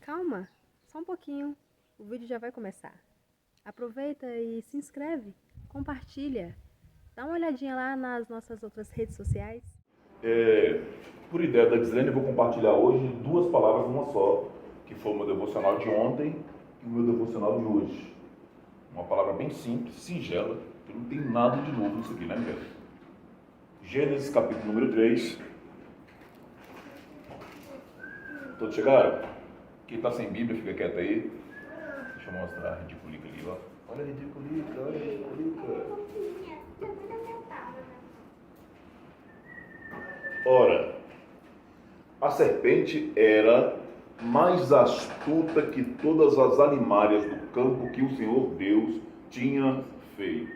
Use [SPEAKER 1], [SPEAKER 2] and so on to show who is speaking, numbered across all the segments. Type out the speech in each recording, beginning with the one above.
[SPEAKER 1] Calma, só um pouquinho, o vídeo já vai começar. Aproveita e se inscreve, compartilha, dá uma olhadinha lá nas nossas outras redes sociais.
[SPEAKER 2] Por ideia da Gislene, eu vou compartilhar hoje duas palavras numa só, que foi o meu devocional de ontem e o meu devocional de hoje. Uma palavra bem simples, singela, que não tem nada de novo nisso aqui, né, Miguel? Gênesis, capítulo número 3. Todos chegaram? Quem está sem Bíblia, fica quieto aí. Deixa eu mostrar a ridiculica ali, ó. Olha a ridiculica, olha a ridiculica. Ora, a serpente era mais astuta que todas as animárias do campo que o Senhor Deus tinha feito.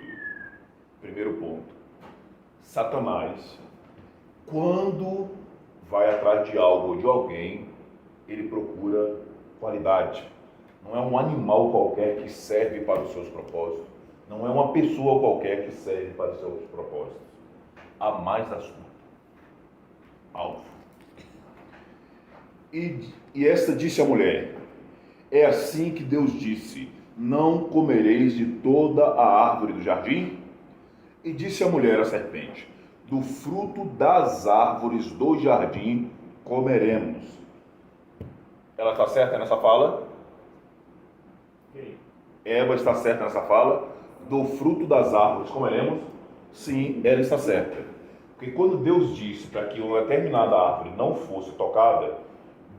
[SPEAKER 2] Primeiro ponto. Satanás, quando vai atrás de algo ou de alguém, ele procura qualidade. Não é um animal qualquer que serve para os seus propósitos. Não é uma pessoa qualquer que serve para os seus propósitos. A mais astuta. Alvo. E esta disse à mulher: é assim que Deus disse: não comereis de toda a árvore do jardim? E disse a mulher à serpente: do fruto das árvores do jardim comeremos. Ela está certa nessa fala? Eva está certa nessa fala? Do fruto das árvores comeremos? Sim, ela está certa. Porque quando Deus disse para que uma determinada árvore não fosse tocada,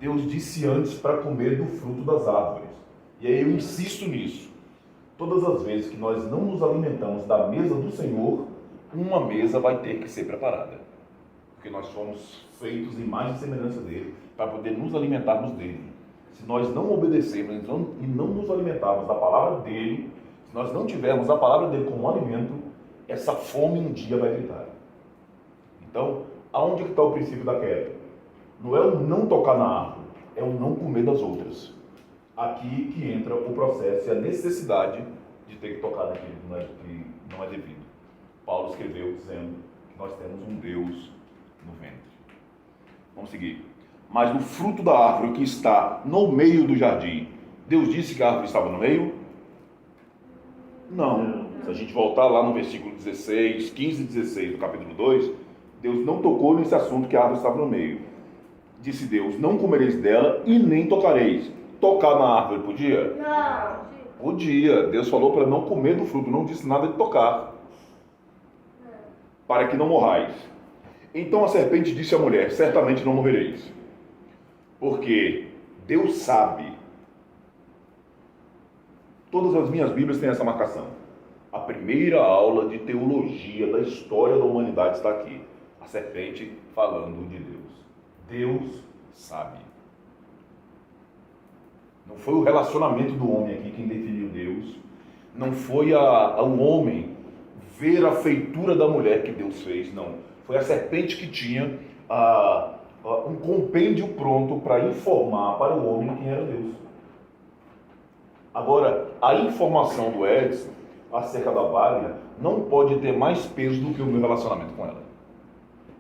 [SPEAKER 2] Deus disse antes para comer do fruto das árvores. E aí eu insisto nisso. Todas as vezes que nós não nos alimentamos da mesa do Senhor, uma mesa vai ter que ser preparada. Porque nós fomos feitos em imagem e semelhança dele, para poder nos alimentarmos dele. Se nós não obedecermos e não nos alimentarmos da palavra dele, se nós não tivermos a palavra dele como alimento, essa fome um dia vai gritar. Então, aonde que está o princípio da queda? Não é o não tocar na árvore, é o não comer das outras. Aqui que entra o processo e a necessidade de ter que tocar naquilo que não é devido. Paulo escreveu dizendo que nós temos um Deus no ventre. Vamos seguir. Mas no fruto da árvore que está no meio do jardim, Deus disse que a árvore estava no meio? Não. Se a gente voltar lá no versículo 16, 15 e 16 do capítulo 2, Deus não tocou nesse assunto que a árvore estava no meio. Disse Deus: não comereis dela e nem tocareis. Tocar na árvore podia?
[SPEAKER 3] Não.
[SPEAKER 2] Podia. Deus falou para não comer do fruto, não disse nada de tocar. Para que não morrais. Então a serpente disse à mulher: certamente não morrereis. Porque Deus sabe. Todas as minhas Bíblias têm essa marcação. A primeira aula de teologia da história da humanidade está aqui. A serpente falando de Deus. Deus sabe. Não foi o relacionamento do homem aqui quem definiu Deus. Não foi o homem ver a feitura da mulher que Deus fez, não. Foi a serpente que tinha um compêndio pronto para informar para o homem quem era Deus. Agora, a informação do Edson acerca da Wagner não pode ter mais peso do que o meu relacionamento com ela.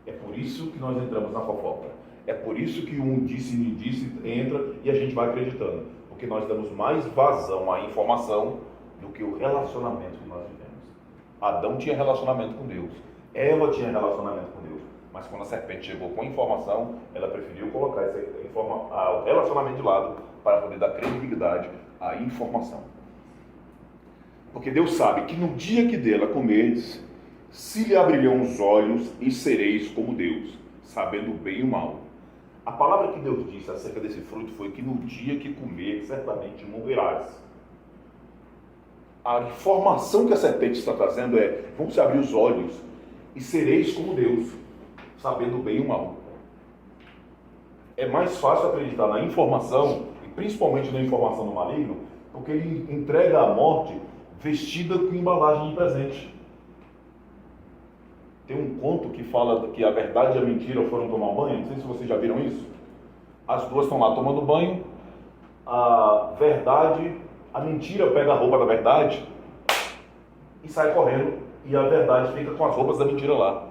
[SPEAKER 2] É por isso que nós entramos na fofoca. É por isso que um disse e me disse entra e a gente vai acreditando. Porque nós damos mais vazão à informação do que o relacionamento que nós vivemos. Adão tinha relacionamento com Deus. Eva tinha relacionamento com Deus. Mas quando a serpente chegou com informação, ela preferiu colocar o relacionamento de lado para poder dar credibilidade à informação. Porque Deus sabe que no dia que dela comeres, se lhe abrirão os olhos e sereis como Deus, sabendo o bem e o mal. A palavra que Deus disse acerca desse fruto foi que no dia que comer, certamente morrerás. A informação que a serpente está trazendo é: vão se abrir os olhos e sereis como Deus, sabendo o bem e o mal. É mais fácil acreditar na informação, e principalmente na informação do maligno, porque ele entrega a morte vestida com embalagem de presente. Tem um conto que fala que a verdade e a mentira foram tomar banho, não sei se vocês já viram isso. As duas estão lá tomando banho, a mentira pega a roupa da verdade e sai correndo, e a verdade fica com as roupas da mentira lá.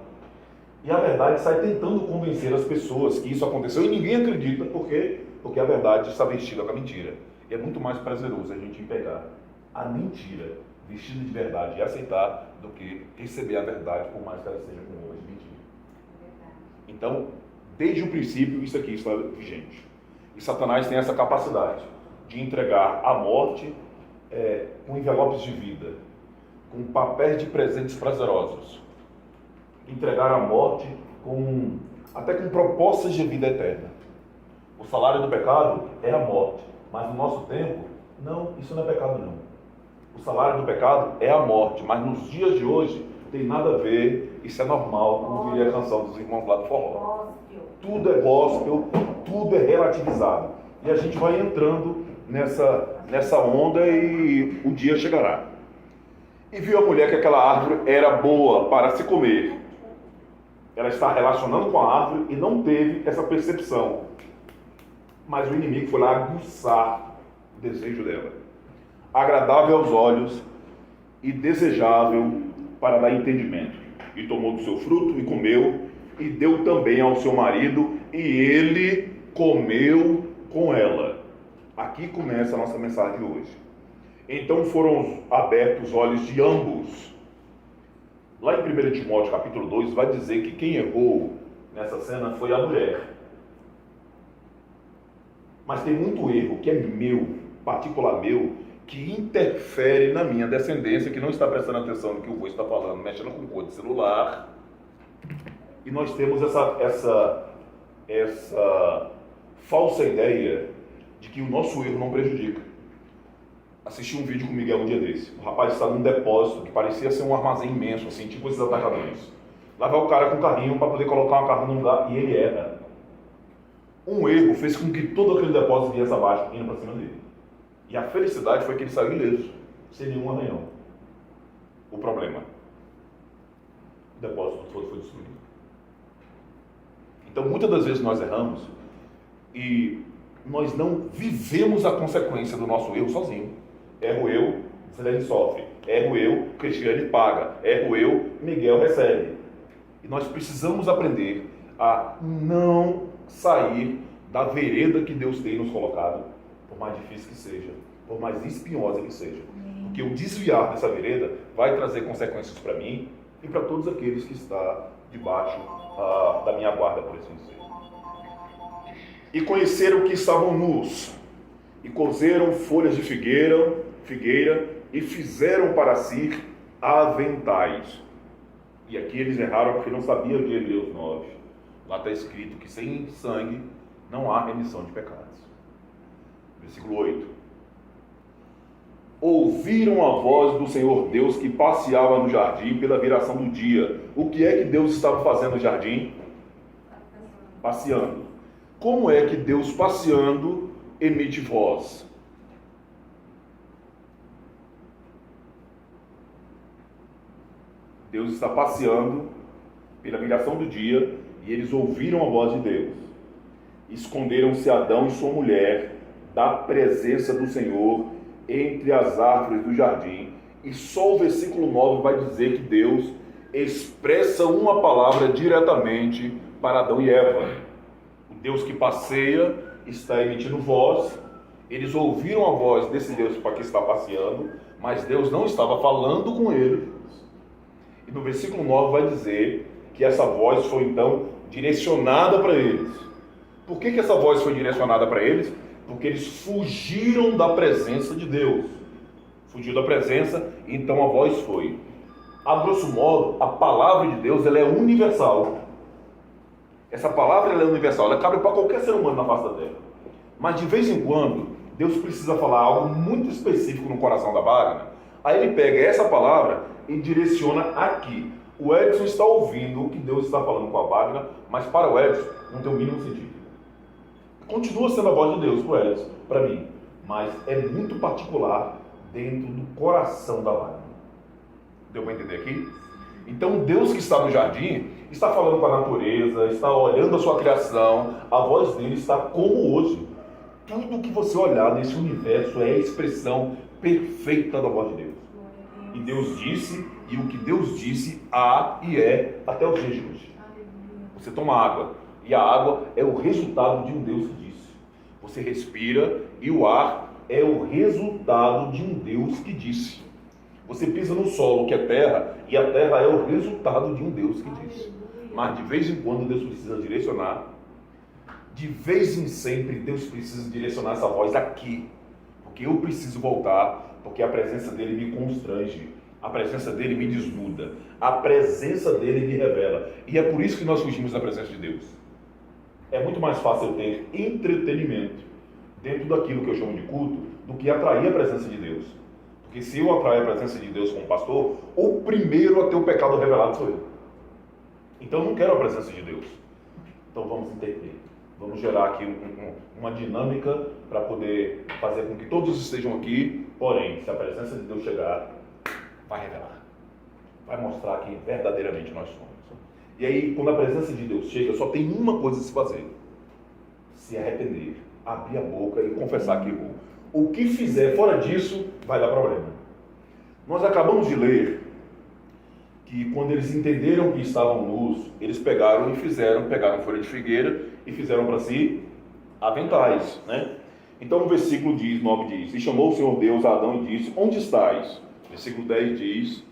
[SPEAKER 2] E a verdade sai tentando convencer as pessoas que isso aconteceu e ninguém acredita, porque a verdade está vestida com a mentira. E é muito mais prazeroso a gente pegar a mentira vestida de verdade e aceitar do que receber a verdade, por mais que ela seja com roupas de mentira. Então, desde o princípio, isso aqui está vigente. E Satanás tem essa capacidade de entregar a morte com envelopes de vida, com papéis de presentes prazerosos. Entregar a morte até com propostas de vida eterna. O salário do pecado é a morte, mas no nosso tempo, não, isso não é pecado não. O salário do pecado é a morte, mas nos dias de hoje tem nada a ver, isso é normal, como diria a canção dos irmãos lá do forró. Tudo é gospel, tudo é relativizado. E a gente vai entrando nessa onda e o dia chegará. E viu a mulher que aquela árvore era boa para se comer. Ela está relacionando com a árvore e não teve essa percepção. Mas o inimigo foi lá aguçar o desejo dela. Agradável aos olhos e desejável para dar entendimento. E tomou do seu fruto e comeu, e deu também ao seu marido, e ele comeu com ela. Aqui começa a nossa mensagem de hoje. Então foram abertos os olhos de ambos. Lá em 1 Timóteo capítulo 2 vai dizer que quem errou nessa cena foi a mulher. Mas tem muito erro que é meu, particular meu, que interfere na minha descendência, que não está prestando atenção no que o vô está falando, mexendo com cor de celular. E nós temos essa falsa ideia de que o nosso erro não prejudica. Assisti um vídeo com o Miguel um dia desse. O rapaz está num depósito que parecia ser um armazém imenso, assim, tipo esses atacadões. Lá vai o cara com um carrinho para poder colocar uma carga no lugar e ele erra. Um erro fez com que todo aquele depósito viesse abaixo, indo para cima dele. E a felicidade foi que ele saiu ileso, sem nenhum arranhão. O problema: o depósito todo foi destruído. Então, muitas das vezes nós erramos e nós não vivemos a consequência do nosso erro sozinho. Erro eu, Zelene sofre. Erro eu, Cristiane paga. Erro eu, Miguel recebe. E nós precisamos aprender a não sair da vereda que Deus tem nos colocado, por mais difícil que seja, por mais espinhosa que seja. Porque o desviar dessa vereda vai trazer consequências para mim e para todos aqueles que estão debaixo da minha guarda, por assim dizer. E conheceram que estavam nus, e cozeram folhas de figueira, e fizeram para si aventais. E aqui eles erraram porque não sabiam de Hebreus 9. Lá está escrito que sem sangue não há remissão de pecados. Versículo 8. Ouviram a voz do Senhor Deus que passeava no jardim pela viração do dia. O que é que Deus estava fazendo no jardim? Passeando. Como é que Deus passeando emite voz? Deus está passeando pela viração do dia e eles ouviram a voz de Deus. Esconderam-se Adão e sua mulher da presença do Senhor entre as árvores do jardim. E só o versículo 9 vai dizer que Deus expressa uma palavra diretamente para Adão e Eva. O Deus que passeia está emitindo voz. Eles ouviram a voz desse Deus para que está passeando, mas Deus não estava falando com eles. E no versículo 9 vai dizer que essa voz foi então direcionada para eles. Por que essa voz foi direcionada para eles? Porque eles fugiram da presença de Deus. Fugiu da presença, então a voz foi. A grosso modo, a palavra de Deus ela é universal. Essa palavra ela é universal, ela cabe para qualquer ser humano na face da terra. Mas de vez em quando, Deus precisa falar algo muito específico no coração da Wagner. Aí ele pega essa palavra e direciona aqui. O Edson está ouvindo o que Deus está falando com a Wagner, mas para o Edson não tem o mínimo sentido. Continua sendo a voz de Deus para mim, mas é muito particular dentro do coração da vaga. Deu para entender aqui? Então Deus que está no jardim está falando com a natureza, está olhando a sua criação, a voz dele está como hoje. Tudo que você olhar nesse universo é a expressão perfeita da voz de Deus. E Deus disse, e o que Deus disse há e é até os dias de hoje. Você toma água, e a água é o resultado de um Deus que disse. Você respira, e o ar é o resultado de um Deus que disse. Você pisa no solo, que é terra, e a terra é o resultado de um Deus que disse. Mas de vez em quando Deus precisa direcionar. De vez em sempre Deus precisa direcionar essa voz aqui. Porque eu preciso voltar, porque a presença dele me constrange. A presença dele me desnuda. A presença dele me revela. E é por isso que nós fugimos da presença de Deus. É muito mais fácil eu ter entretenimento dentro daquilo que eu chamo de culto do que atrair a presença de Deus. Porque se eu atrair a presença de Deus como pastor, o primeiro a ter o pecado revelado sou eu. Então eu não quero a presença de Deus. Então vamos entender. Vamos gerar aqui uma dinâmica para poder fazer com que todos estejam aqui. Porém, se a presença de Deus chegar, vai revelar. Vai mostrar quem verdadeiramente nós somos. E aí, quando a presença de Deus chega, só tem uma coisa a se fazer. Se arrepender, abrir a boca e confessar que errou. O que fizer fora disso, vai dar problema. Nós acabamos de ler que quando eles entenderam que estavam nus, eles pegaram folha de figueira e fizeram para si aventais, né? Então o versículo 9 diz, e chamou o Senhor Deus a Adão e disse, onde estás? Versículo 10 diz,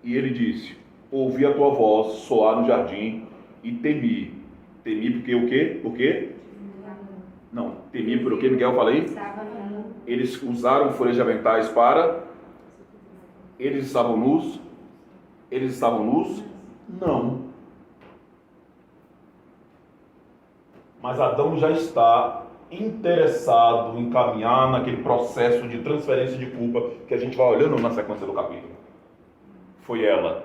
[SPEAKER 2] e ele disse, ouvi a tua voz soar no jardim e temi. Temi porque o quê? Por quê? Não, temi por o que, Miguel, falei? Eles usaram folhas de aventais para... Eles estavam nus? Eles estavam nus? Não. Mas Adão já está interessado em caminhar naquele processo de transferência de culpa que a gente vai olhando na sequência do capítulo. Foi ela.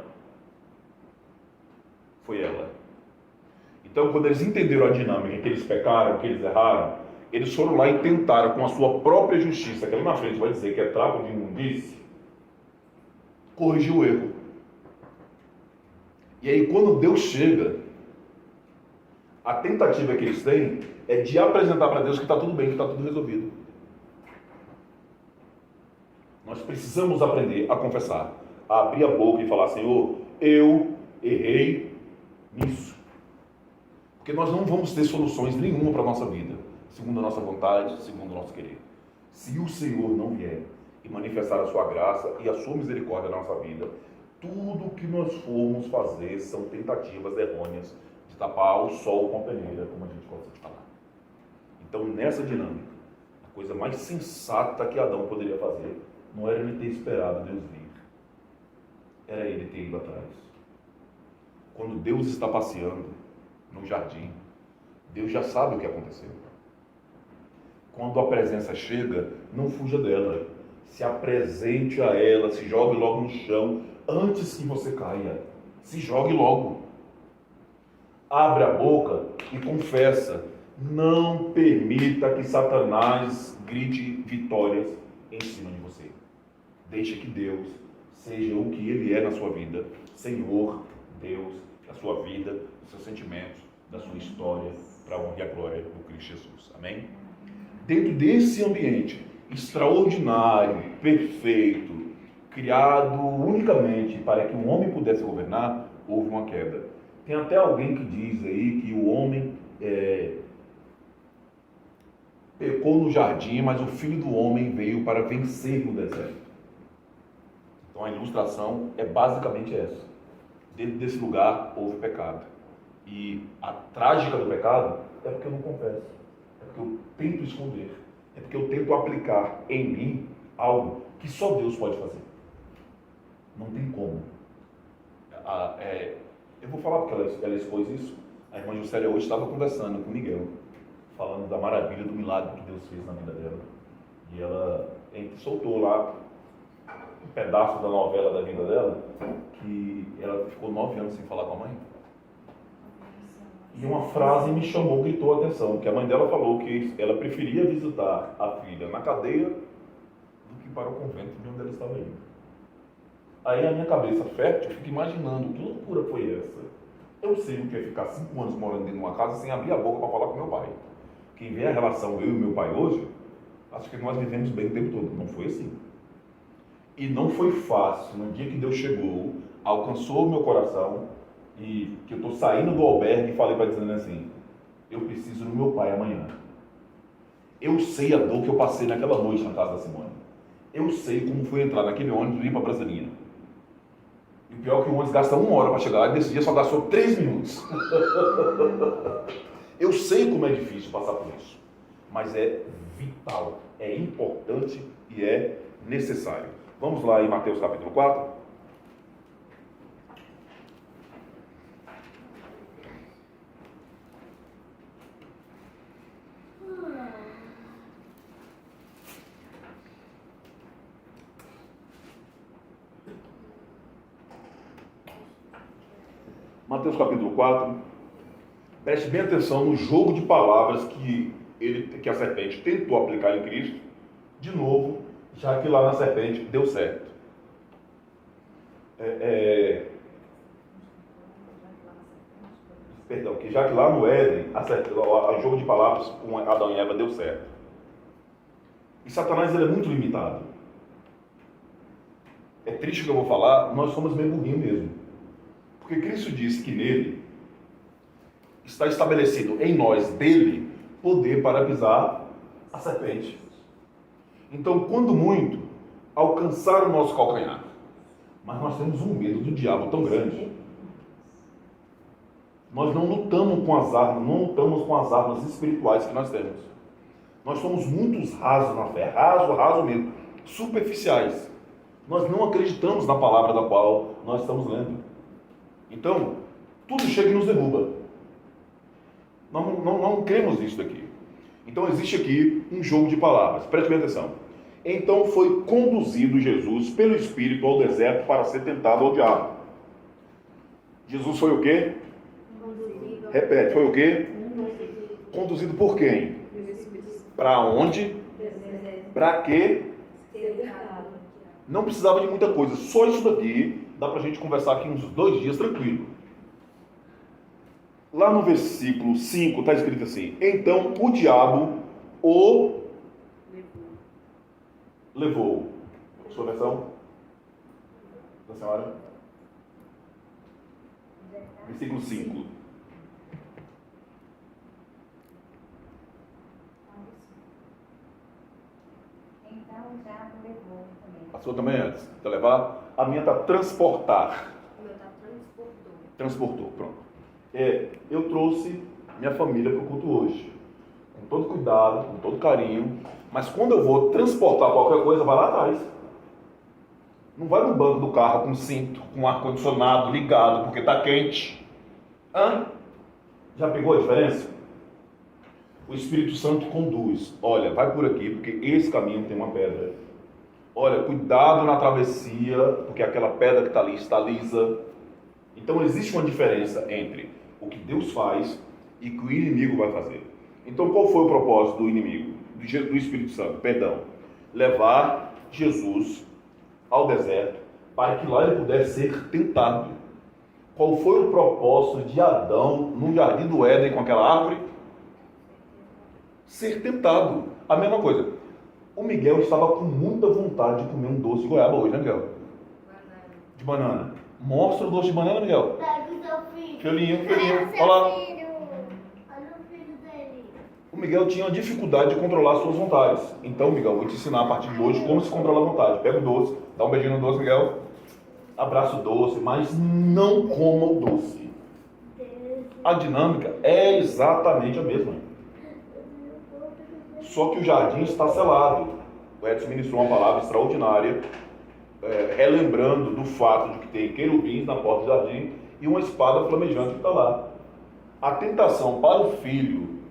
[SPEAKER 2] Então, quando eles entenderam a dinâmica, que eles pecaram, que eles erraram, eles foram lá e tentaram, com a sua própria justiça, que ali na frente vai dizer que é trapo de imundície, corrigir o erro. E aí, quando Deus chega, a tentativa que eles têm é de apresentar para Deus que está tudo bem, que está tudo resolvido. Nós precisamos aprender a confessar, a abrir a boca e falar, Senhor, eu errei nisso. Porque nós não vamos ter soluções nenhuma para a nossa vida, segundo a nossa vontade, segundo o nosso querer. Se o Senhor não vier e manifestar a sua graça e a sua misericórdia na nossa vida, tudo que nós formos fazer são tentativas errôneas de tapar o sol com a peneira, como a gente gosta de falar. Então, nessa dinâmica, a coisa mais sensata que Adão poderia fazer não era ele ter esperado Deus vir, era ele ter ido atrás. Quando Deus está passeando no jardim, Deus já sabe o que aconteceu. Quando a presença chega, não fuja dela. Se apresente a ela, se jogue logo no chão, antes que você caia. Se jogue logo. Abre a boca e confessa. Não permita que Satanás grite vitórias em cima de você. Deixe que Deus seja o que Ele é na sua vida. Senhor, Deus, da sua vida, dos seus sentimentos, da sua história, para a honra e a glória do Cristo Jesus. Amém? Dentro desse ambiente extraordinário, perfeito, criado unicamente para que um homem pudesse governar, houve uma queda. Tem até alguém que diz aí que o homem pecou no jardim, mas o Filho do Homem veio para vencer no deserto. Então a ilustração é basicamente essa. Dentro desse lugar houve pecado. E a trágica do pecado é porque eu não confesso. É porque eu tento esconder. É porque eu tento aplicar em mim algo que só Deus pode fazer. Não tem como. Eu vou falar porque ela expôs isso. A irmã Juscelia hoje estava conversando com o Miguel, falando da maravilha, do milagre que Deus fez na vida dela. E ela soltou lá um pedaço da novela da vida dela, que ela ficou 9 anos sem falar com a mãe. E uma frase me chamou, gritou a atenção, que a mãe dela falou que ela preferia visitar a filha na cadeia do que para o convento de onde ela estava indo. Aí a minha cabeça fértil fica imaginando que loucura foi essa. Eu sei o que é ficar 5 anos morando dentro de uma casa sem abrir a boca para falar com meu pai. Quem vê a relação eu e meu pai hoje, acho que nós vivemos bem o tempo todo. Não foi assim. E não foi fácil. No dia que Deus chegou, alcançou o meu coração, e que eu estou saindo do albergue e falei para dizendo assim: eu preciso do meu pai amanhã. Eu sei a dor que eu passei naquela noite na casa da Simone. Eu sei como foi entrar naquele ônibus e ir para Brasilina. E o pior é que o ônibus gasta 1 hora para chegar lá e desse dia só gastou 3 minutos. Eu sei como é difícil passar por isso. Mas é vital, é importante e é necessário. Vamos lá em Mateus capítulo 4. Mateus capítulo 4, preste bem atenção no jogo de palavras que a serpente tentou aplicar em Cristo, de novo, já que lá na serpente deu certo. Perdão, que já que lá no Éden, o jogo de palavras com Adão e Eva deu certo. E Satanás ele é muito limitado. É triste o que eu vou falar, nós somos meio burrinhos mesmo. Porque Cristo disse que nele está estabelecido em nós, dele, poder para pisar a serpente. Então, quando muito, alcançar o nosso calcanhar. Mas nós temos um medo do diabo tão grande. Nós não lutamos com as armas espirituais que nós temos. Nós somos muito rasos na fé, raso mesmo, superficiais. Nós não acreditamos na palavra da qual nós estamos lendo. Então, tudo chega e nos derruba. Não cremos nisso daqui. Então, existe aqui um jogo de palavras. Preste bem atenção. Então, foi conduzido Jesus pelo Espírito ao deserto para ser tentado ao diabo. Jesus foi o quê? Conduzido. Repete, foi o quê? Conduzido por quem? Para onde? Para quê? Não precisava de muita coisa. Só isso daqui dá para a gente conversar aqui uns 2 dias tranquilo. Lá no versículo 5 está escrito assim: então o diabo o levou. Sua versão? Da senhora? Versículo 5.
[SPEAKER 3] Então o diabo levou também.
[SPEAKER 2] A sua também antes. Está levar? A minha está transportar.
[SPEAKER 3] O meu está transportou.
[SPEAKER 2] Transportou, pronto. Eu trouxe minha família para o culto hoje. Com todo cuidado, com todo carinho. Mas quando eu vou transportar qualquer coisa, vai lá atrás. Não vai no banco do carro com cinto, com ar-condicionado ligado, porque está quente. Já pegou a diferença? O Espírito Santo conduz. Olha, vai por aqui, porque esse caminho tem uma pedra. Olha, cuidado na travessia, porque aquela pedra que está ali está lisa. Então existe uma diferença entre o que Deus faz e o que o inimigo vai fazer. Então qual foi o propósito do inimigo? Do Espírito Santo, perdão. Levar Jesus ao deserto para que lá ele pudesse ser tentado. Qual foi o propósito de Adão no jardim do Éden com aquela árvore? Ser tentado. A mesma coisa. O Miguel estava com muita vontade de comer um doce de goiaba hoje, né, Miguel? De banana. Mostra o doce de banana, Miguel.
[SPEAKER 3] Pega o seu filho.
[SPEAKER 2] Filhinho.
[SPEAKER 3] Olha
[SPEAKER 2] Olha lá.
[SPEAKER 3] o filho dele.
[SPEAKER 2] O Miguel tinha uma dificuldade de controlar as suas vontades. Então, Miguel, vou te ensinar a partir de hoje como se controla a vontade. Pega o doce, dá um beijinho no doce, Miguel. Abraça o doce, mas não coma o doce. A dinâmica é exatamente a mesma. Só que o jardim está selado. O Edson ministrou uma palavra extraordinária, relembrando do fato de que tem querubins na porta do jardim e uma espada flamejante que está lá. A tentação para o filho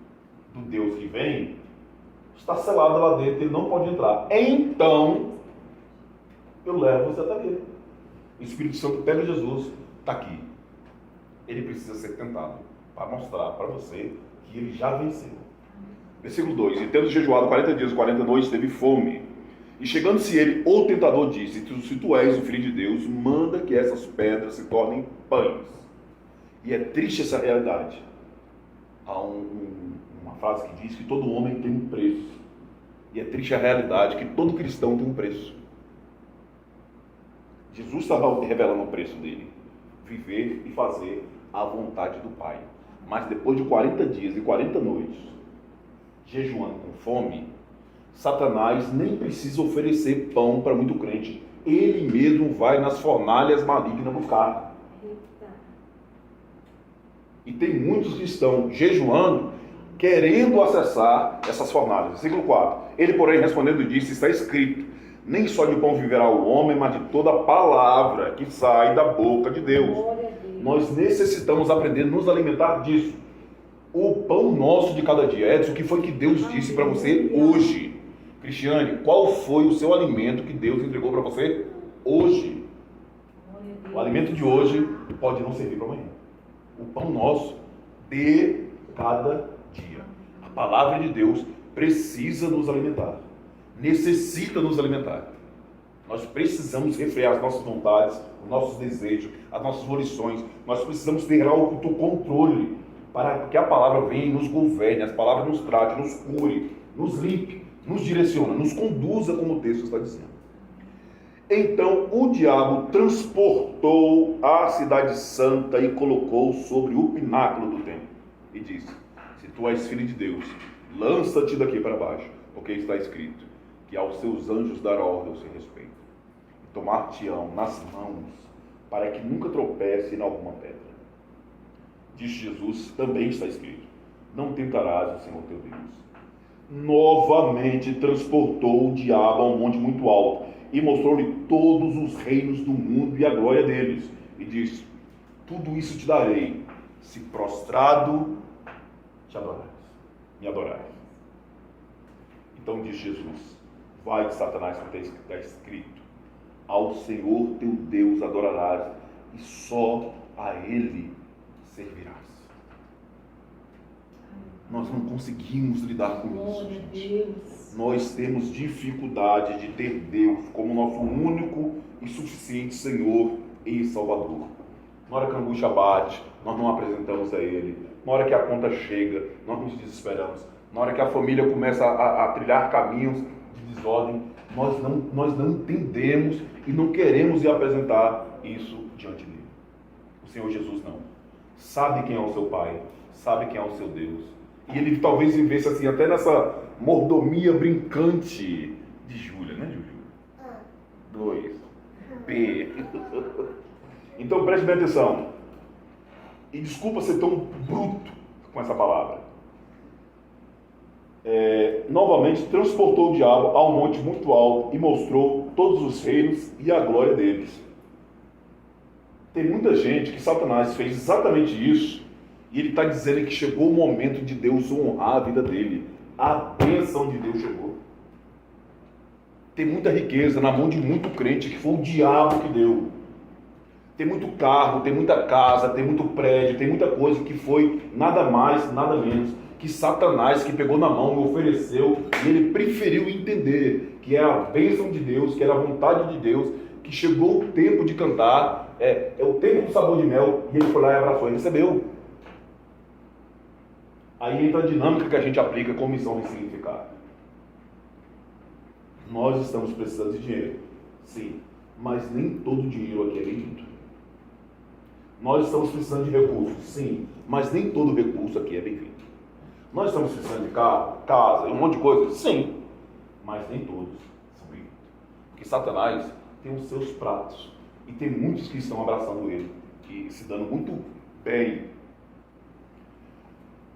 [SPEAKER 2] do Deus que vem está selada lá dentro, ele não pode entrar. Então, eu levo você até ali. O Espírito Santo pega Jesus, está aqui. Ele precisa ser tentado. para mostrar para você que ele já venceu. Versículo 2: E tendo jejuado 40 dias e 40 noites, teve fome. E chegando-se ele, o tentador disse: Se tu és o Filho de Deus, manda que essas pedras se tornem pães. E é triste essa realidade. Há uma frase que diz que todo homem tem um preço. E é triste a realidade que todo cristão tem um preço. Jesus estava revelando o preço dele: viver e fazer a vontade do Pai. Mas depois de 40 dias e 40 noites, jejuando com fome, Satanás nem precisa oferecer pão para muito crente. Ele mesmo vai nas fornalhas malignas buscar. E tem muitos que estão jejuando, querendo acessar essas fornalhas. Versículo 4: Ele, porém, respondendo, disse: Está escrito, nem só de pão viverá o homem, mas de toda palavra que sai da boca de Deus. Nós necessitamos aprender a nos alimentar disso. O pão nosso de cada dia. Edson, o que foi que Deus disse para você hoje? Cristiane, qual foi o seu alimento que Deus entregou para você hoje? O alimento de hoje pode não servir para amanhã. O pão nosso de cada dia. A palavra de Deus precisa nos alimentar. Necessita nos alimentar. Nós precisamos refrear as nossas vontades, os nossos desejos, as nossas volições. Nós precisamos ter autocontrole para que a palavra venha e nos governe, as palavras nos trate, nos cure, nos limpe, nos direcione, nos conduza, como o texto está dizendo. Então o diabo transportou a cidade santa e colocou sobre o pináculo do templo. E disse: Se tu és filho de Deus, lança-te daqui para baixo, porque está escrito que aos seus anjos dará ordem ao seu respeito, e tomar-te-ão nas mãos, para que nunca tropece em alguma pedra. Diz Jesus: também está escrito: não tentarás o Senhor teu Deus. Novamente transportou o diabo a um monte muito alto e mostrou-lhe todos os reinos do mundo e a glória deles, e disse: tudo isso te darei, se prostrado te adorares, me adorares. Então diz Jesus: vai de Satanás, porque está escrito: ao Senhor teu Deus adorarás e só a Ele servirás. Nós não conseguimos lidar com isso, gente. Nós temos dificuldade de ter Deus como nosso único e suficiente Senhor e Salvador. Na hora que a angústia bate, nós não apresentamos a Ele. Na hora que a conta chega, nós nos desesperamos. Na hora que a família começa a trilhar caminhos de desordem, nós não entendemos e não queremos ir apresentar isso diante dele. O Senhor Jesus não. Sabe quem é o seu Pai, sabe quem é o seu Deus. E ele talvez vivesse assim, até nessa mordomia brincante de Júlia, né, Júlia? 2. P. Então preste bem atenção. E desculpa ser tão bruto com essa palavra. Novamente transportou o diabo a um monte muito alto e mostrou todos os reinos e a glória deles. Tem muita gente que Satanás fez exatamente isso, e ele está dizendo que chegou o momento de Deus honrar a vida dele. A bênção de Deus chegou. Tem muita riqueza na mão de muito crente que foi o diabo que deu. Tem muito carro, tem muita casa, tem muito prédio, tem muita coisa que foi nada mais, nada menos que Satanás que pegou na mão e ofereceu, e ele preferiu entender que era a bênção de Deus, que era a vontade de Deus, que chegou o tempo de cantar, é o tempo do sabor de mel, e ele foi lá e abraçou e recebeu. Aí entra a dinâmica que a gente aplica com missão e significado. Nós estamos precisando de dinheiro, sim, mas nem todo dinheiro aqui é bem-vindo. Nós estamos precisando de recursos, sim, mas nem todo recurso aqui é bem-vindo. Nós estamos precisando de carro, casa, um monte de coisa, sim, mas nem todos são bem-vindos. Porque Satanás tem os seus pratos, e tem muitos que estão abraçando ele, e se dando muito bem.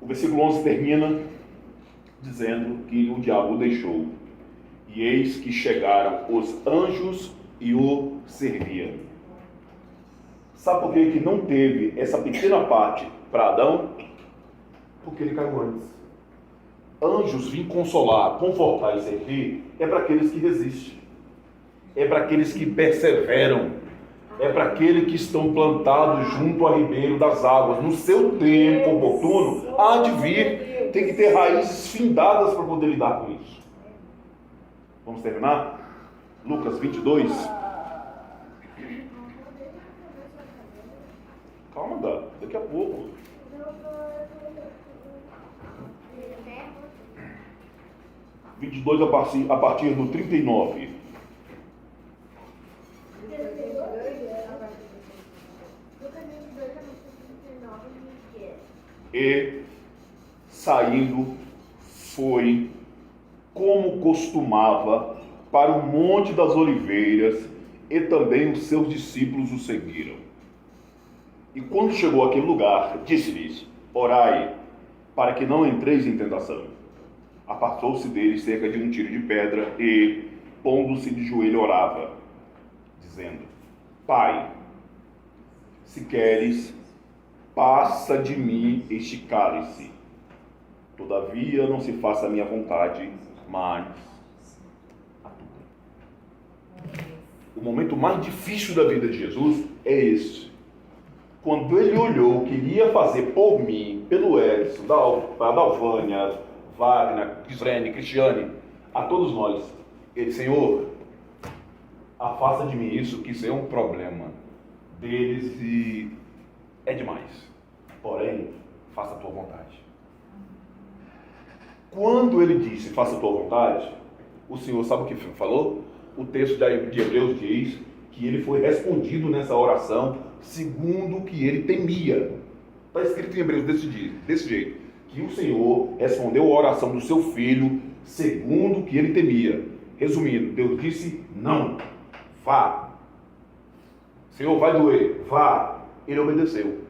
[SPEAKER 2] O versículo 11 termina dizendo que o diabo o deixou, e eis que chegaram os anjos e o serviam. Sabe por que não teve essa pequena parte para Adão? Porque ele caiu antes. Anjos vir consolar, confortar e servir é para aqueles que resistem, é para aqueles que perseveram, É para aqueles que estão plantados junto ao ribeiro das águas. No seu tempo oportuno, há de vir. Tem que ter raízes findadas para poder lidar com isso. Vamos terminar? Lucas 22. Calma, Dá. Daqui a pouco. 22 a partir do 39. E saindo foi, como costumava, para o Monte das Oliveiras, e também os seus discípulos o seguiram. E quando chegou àquele lugar, disse-lhes: orai, para que não entreis em tentação. Apartou-se deles cerca de um tiro de pedra e, pondo-se de joelho, orava, dizendo: Pai, se queres, passa de mim este cálice. Todavia não se faça a minha vontade, mas a tua. O momento mais difícil da vida de Jesus é esse. Quando ele olhou o que ele ia fazer por mim, pelo Edson, da Alvânia, Wagner, Gislene, Cristiane, a todos nós, ele: Senhor, afasta de mim isso, que isso é um problema deles e é demais. Porém, faça a tua vontade. Quando ele disse, faça a tua vontade, o Senhor sabe o que falou? O texto de Hebreus diz que ele foi respondido nessa oração segundo o que ele temia. Está escrito em Hebreus desse jeito, que o Senhor respondeu a oração do seu filho segundo o que ele temia. Resumindo, Deus disse: não, vá. Senhor, vai doer, vá. Ele obedeceu.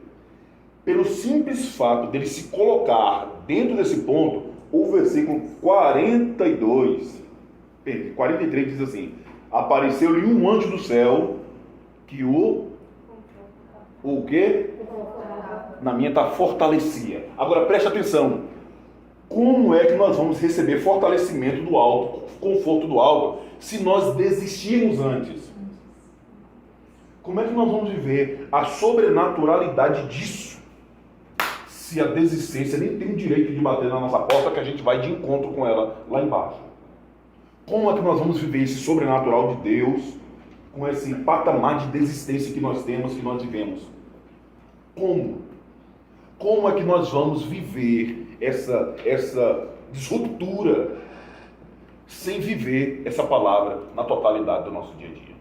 [SPEAKER 2] Pelo simples fato dele se colocar dentro desse ponto, o versículo 43 diz assim: apareceu-lhe um anjo do céu que o quê? Na minha está fortalecia. Agora preste atenção. Como é que nós vamos receber fortalecimento do alto, conforto do alto, se nós desistirmos antes? Como é que nós vamos viver a sobrenaturalidade disso, se a desistência nem tem o direito de bater na nossa porta, que a gente vai de encontro com ela lá embaixo? Como é que nós vamos viver esse sobrenatural de Deus com esse patamar de desistência que nós temos, que nós vivemos? Como? Como é que nós vamos viver essa disruptura sem viver essa palavra na totalidade do nosso dia a dia?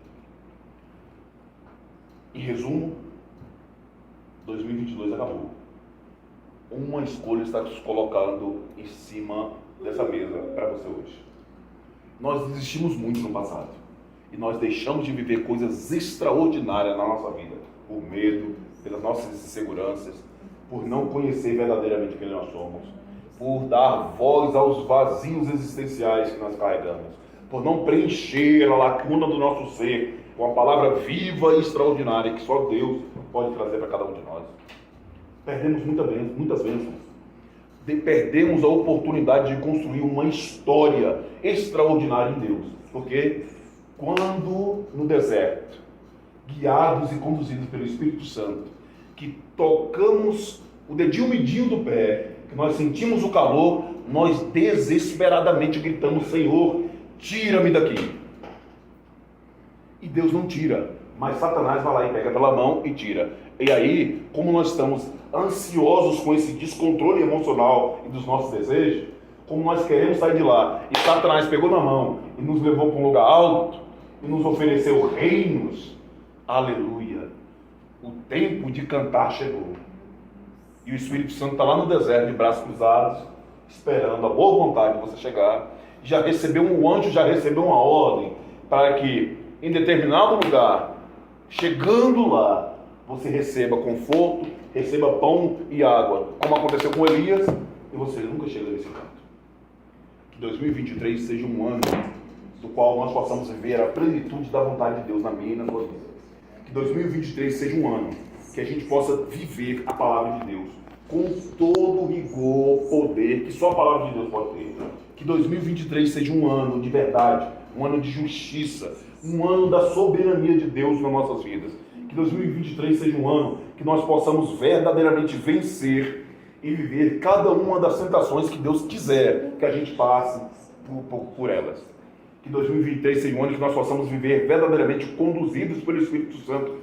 [SPEAKER 2] Em resumo, 2022 acabou. Uma escolha está se colocando em cima dessa mesa para você hoje. Nós desistimos muito no passado e nós deixamos de viver coisas extraordinárias na nossa vida por medo, pelas nossas inseguranças, por não conhecer verdadeiramente quem nós somos, por dar voz aos vazios existenciais que nós carregamos, por não preencher a lacuna do nosso ser com a palavra viva e extraordinária que só Deus pode trazer para cada um de nós. Perdemos muitas bênçãos. Perdemos a oportunidade de construir uma história extraordinária em Deus. Porque quando no deserto, guiados e conduzidos pelo Espírito Santo, que tocamos o dedinho midinho do pé, que nós sentimos o calor, nós desesperadamente gritamos: Senhor, tira-me daqui. E Deus não tira, mas Satanás vai lá e pega pela mão e tira. E aí, como nós estamos ansiosos com esse descontrole emocional e dos nossos desejos, como nós queremos sair de lá, e Satanás pegou na mão e nos levou para um lugar alto e nos ofereceu reinos, aleluia, o tempo de cantar chegou. E o Espírito Santo está lá no deserto de braços cruzados, esperando a boa vontade de você chegar. O anjo já recebeu uma ordem para que em determinado lugar, chegando lá, você receba conforto, receba pão e água, como aconteceu com Elias, e você nunca chega nesse canto. Que 2023 seja um ano do qual nós possamos viver a plenitude da vontade de Deus na minha e na sua vida. Que 2023 seja um ano que a gente possa viver a palavra de Deus com todo o rigor, poder que só a palavra de Deus pode ter. Que 2023 seja um ano de verdade, um ano de justiça, um ano da soberania de Deus nas nossas vidas. Que 2023 seja um ano que nós possamos verdadeiramente vencer e viver cada uma das tentações que Deus quiser que a gente passe por elas. Que 2023 seja um ano que nós possamos viver verdadeiramente conduzidos pelo Espírito Santo,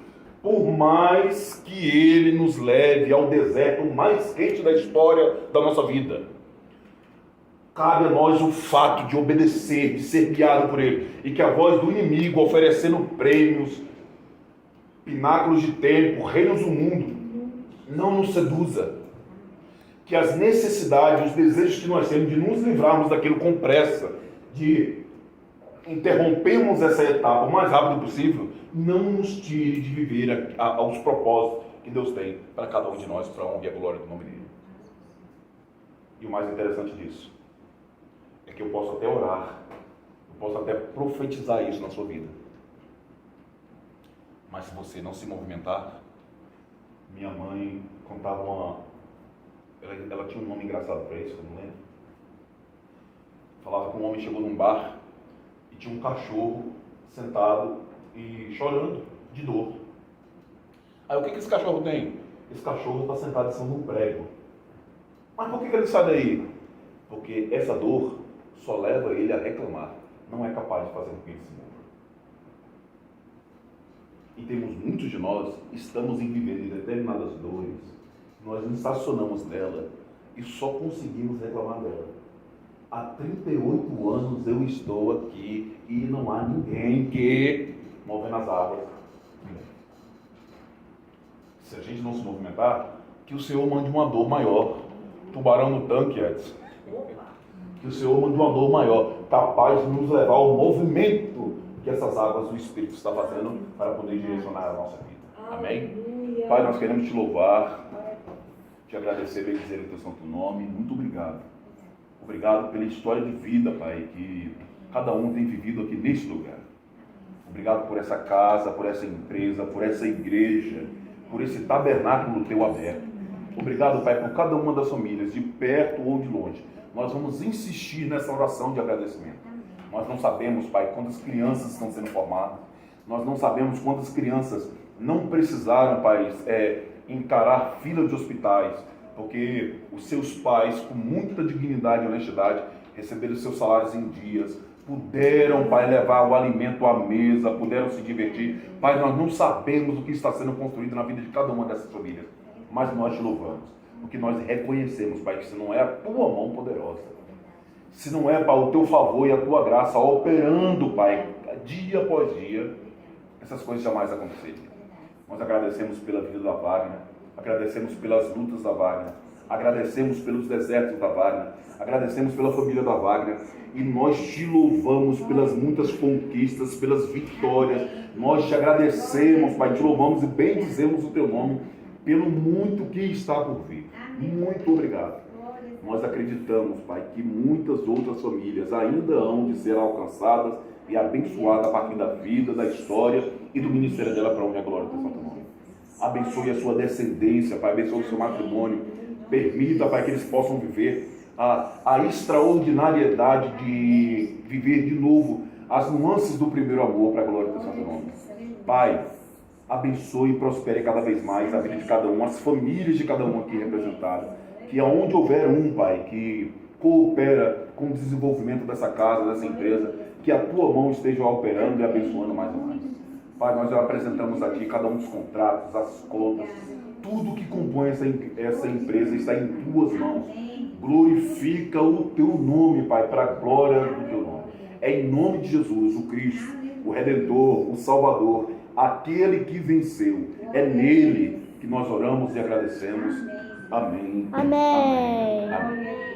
[SPEAKER 2] por mais que Ele nos leve ao deserto mais quente da história da nossa vida. Cabe a nós o fato de obedecer, de ser guiado por Ele, e que a voz do inimigo oferecendo prêmios, pináculos de tempo, reinos do mundo, não nos seduza. Que as necessidades, os desejos que nós temos de nos livrarmos daquilo com pressa, de interrompermos essa etapa o mais rápido possível, não nos tire de viver aos propósitos que Deus tem para cada um de nós, para a honra e a glória do nome dele. E o mais interessante disso é que eu posso até orar, eu posso até profetizar isso na sua vida, mas se você não se movimentar, minha mãe contava ela tinha um nome engraçado para isso, eu não lembro. Falava que um homem chegou num bar e tinha um cachorro sentado e chorando de dor. Aí o que esse cachorro tem? Esse cachorro está sentado em cima de um prego. Mas por que ele sai daí? Porque essa dor só leva ele a reclamar. Não é capaz de fazer com que ele se mova. E temos muitos de nós, estamos em viver em determinadas dores, nós nos estacionamos nela e só conseguimos reclamar dela. Há 38 anos eu estou aqui e não há ninguém que move as águas. Se a gente não se movimentar, que o Senhor mande uma dor maior. Tubarão no tanque, Edson. Que o Senhor mande uma dor maior, capaz de nos levar ao movimento que essas águas do Espírito está fazendo para poder direcionar a nossa vida. Amém? Pai, nós queremos te louvar, te agradecer e dizer o teu santo nome. Muito obrigado. Obrigado pela história de vida, Pai, que cada um tem vivido aqui neste lugar. Obrigado por essa casa, por essa empresa, por essa igreja, por esse tabernáculo teu aberto. Obrigado, Pai, por cada uma das famílias, de perto ou de longe. Nós vamos insistir nessa oração de agradecimento. Nós não sabemos, Pai, quantas crianças estão sendo formadas. Nós não sabemos quantas crianças não precisaram, Pai, encarar fila de hospitais, porque os seus pais, com muita dignidade e honestidade, receberam seus salários em dias, puderam, Pai, levar o alimento à mesa, puderam se divertir. Pai, nós não sabemos o que está sendo construído na vida de cada uma dessas famílias, mas nós te louvamos, porque nós reconhecemos, Pai, que se não é a tua mão poderosa, se não é, Pai, o teu favor e a tua graça operando, Pai, dia após dia, essas coisas jamais aconteceriam. Nós agradecemos pela vida da Wagner, agradecemos pelas lutas da Wagner, agradecemos pelos desertos da Wagner, agradecemos pela família da Wagner, e nós te louvamos pelas muitas conquistas, pelas vitórias. Nós te agradecemos, Pai, te louvamos e bendizemos o teu nome pelo muito que está por vir. Muito obrigado. Nós acreditamos, Pai, que muitas outras famílias ainda hão de ser alcançadas e abençoadas a partir da vida, da história e do ministério dela para onde a glória do teu santo nome. Abençoe a sua descendência, Pai, abençoe o seu matrimônio. Permita, Pai, que eles possam viver a extraordinariedade de viver de novo as nuances do primeiro amor para a glória do teu santo nome. Pai, abençoe e prospere cada vez mais a vida de cada um, as famílias de cada um aqui representadas. Que aonde houver um, Pai, que coopera com o desenvolvimento dessa casa, dessa empresa, que a tua mão esteja operando e abençoando mais e mais. Pai, nós apresentamos aqui cada um dos contratos, as contas, tudo que compõe essa empresa está em tuas mãos. Glorifica o teu nome, Pai, para a glória do teu nome. É em nome de Jesus, o Cristo, o Redentor, o Salvador, aquele que venceu. É nele que nós oramos e agradecemos. Amém.
[SPEAKER 4] Amém.
[SPEAKER 2] Amém. Amém.